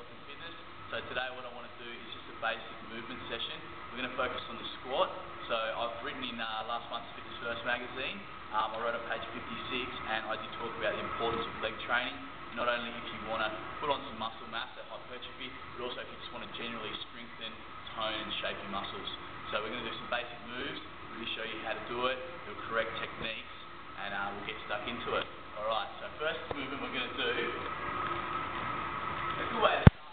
Bodyworks and Fitness. So today what I want to do is just a basic movement session. We're going to focus on the squat. So I've written in last month's Fitness First magazine, I wrote on page 56, and I did talk about the importance of leg training, not only if you want to put on some muscle mass, so hypertrophy, but also if you just want to generally strengthen, tone and shape your muscles. So we're going to do some basic moves, really show you how to do it, the correct techniques, and we'll get stuck into it. Alright, so first movement we're going to do, a good way to start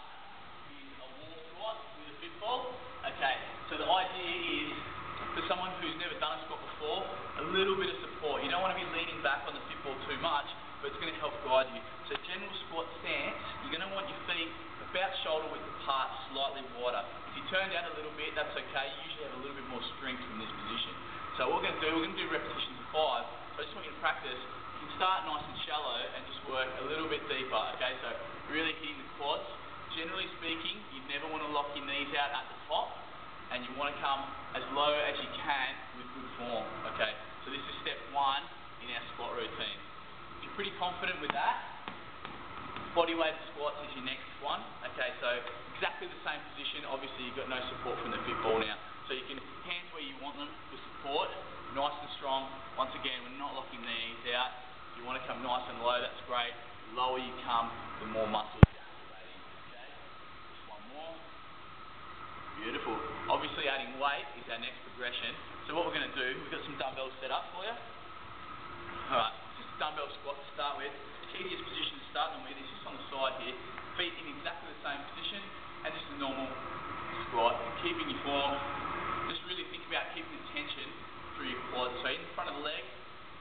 is a wall squat with a fit ball. Okay, so the idea is, for someone who's never done a squat before, a little bit of support. You don't want to be leaning back on the fit ball too much, but it's going to help guide you. So general squat stance, you're going to want your feet about shoulder width apart, slightly wider. If you turn down a little bit, that's okay. You usually have a little bit more strength from this position. So what we're going to do repetitions of 5. So I just want you to practice. You can start nice and shallow and just work a little bit deeper, okay? So really hitting the quads. Generally speaking, you never want to lock your knees out at the top, and you want to come as low as you can with good form, okay? So this is step 1 in our squat routine. If you're pretty confident with that, bodyweight squats is your next one, okay? So exactly the same position. Obviously you've got no support from the fit ball now. So you can hands where you want them for support, nice and strong. Once again, we're not locking the knees out. If you want to come nice and low, that's great. The lower you come, the more muscles you're activating, okay? Just one more. Beautiful. Obviously adding weight is our next progression. So what we're going to do, we've got some dumbbells set up for you. Alright, just a dumbbell squat to start with. The easiest position to start them with is just on the side here. Feet in exactly the same position, and just a normal squat. Keeping your form. Just really think about keeping the tension through your quads. So in front of the leg,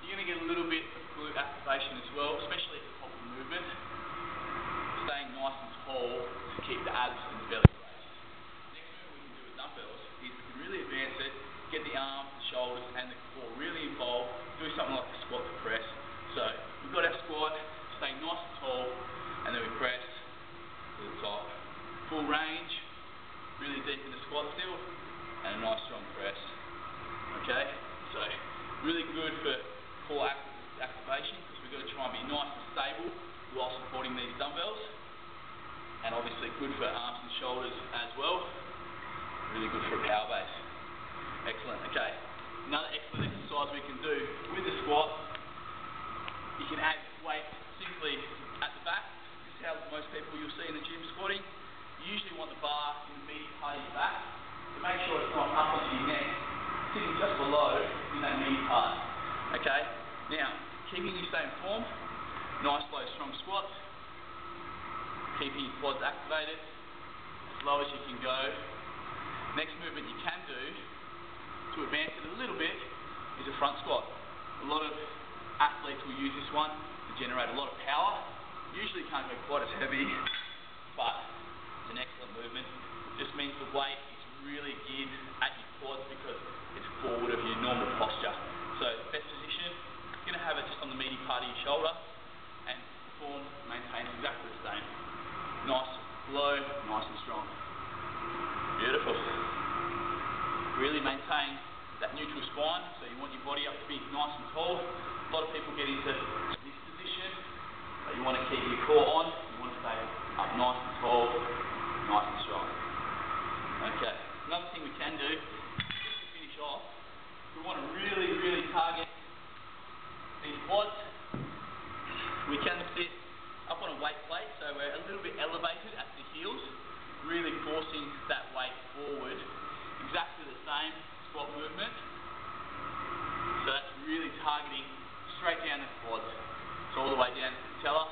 you're going to get a little bit of glute activation as well, especially at the top of the movement. Staying nice and tall to keep the abs and the belly braced. Next move we can do with dumbbells is we can really advance it, get the arms, the shoulders and the core really involved, do something like a squat to press. So we've got our squat, staying nice and tall, and then we press to the top. Full range, really deep in the squat still, and a nice strong press. Okay, so really good for core activation, because we've got to try and be nice and stable while supporting these dumbbells, and obviously good for arms and shoulders as well. Really good for a power base. Excellent. Okay, another excellent exercise we can do with the squat, you can add weight simply at the back. This is how most people you'll see in the gym squatting. You usually want the bar in the medial part of your back, to make sure it's not up onto your neck, sitting just below in that medial part. Okay, now keeping your same form, nice low strong squats, keeping your quads activated as low as you can go. Next movement you can do to advance it a little bit is a front squat. A lot of athletes will use this one to generate a lot of power. Usually can't go quite as heavy, but it's an excellent movement. Just means the weight is really geared at your quads because it's forward of your normal posture. So best position, you're going to have it just on the meaty part of your shoulder, and form maintains exactly the same. Nice, low, nice and strong. Beautiful. Really maintain that neutral spine, so you want your body up to be nice and tall. A lot of people get into this position, but you want to keep your core on, you want to stay up nice and tall, nice and strong. Okay, another thing we can do, just to finish off, we want to really target these quads. We can sit up on a weight plate, so we're a little bit elevated at the heels, really forcing that weight forward. Exactly the same squat movement. So that's really targeting straight down the quads. So all the way down to the patella.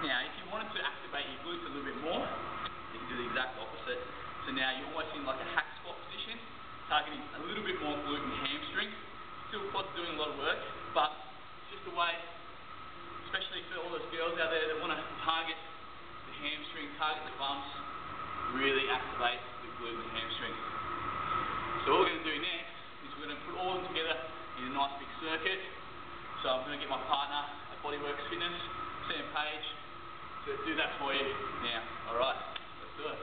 Now if you wanted to activate your glutes a little bit more, you can do the exact opposite. So now you're almost in like a hack squat position, targeting a little bit more glute and hamstring. Still quads doing a lot of work, but it's just a way, especially for all those girls out there that want to target the hamstring, target the bumps, really activate the glute and hamstring. So what we're going to do next is we're going to put all of them together in a nice big circuit. So I'm going to get my partner at Bodyworks Fitness, Sam Page, to do that for you now. Alright, let's do it.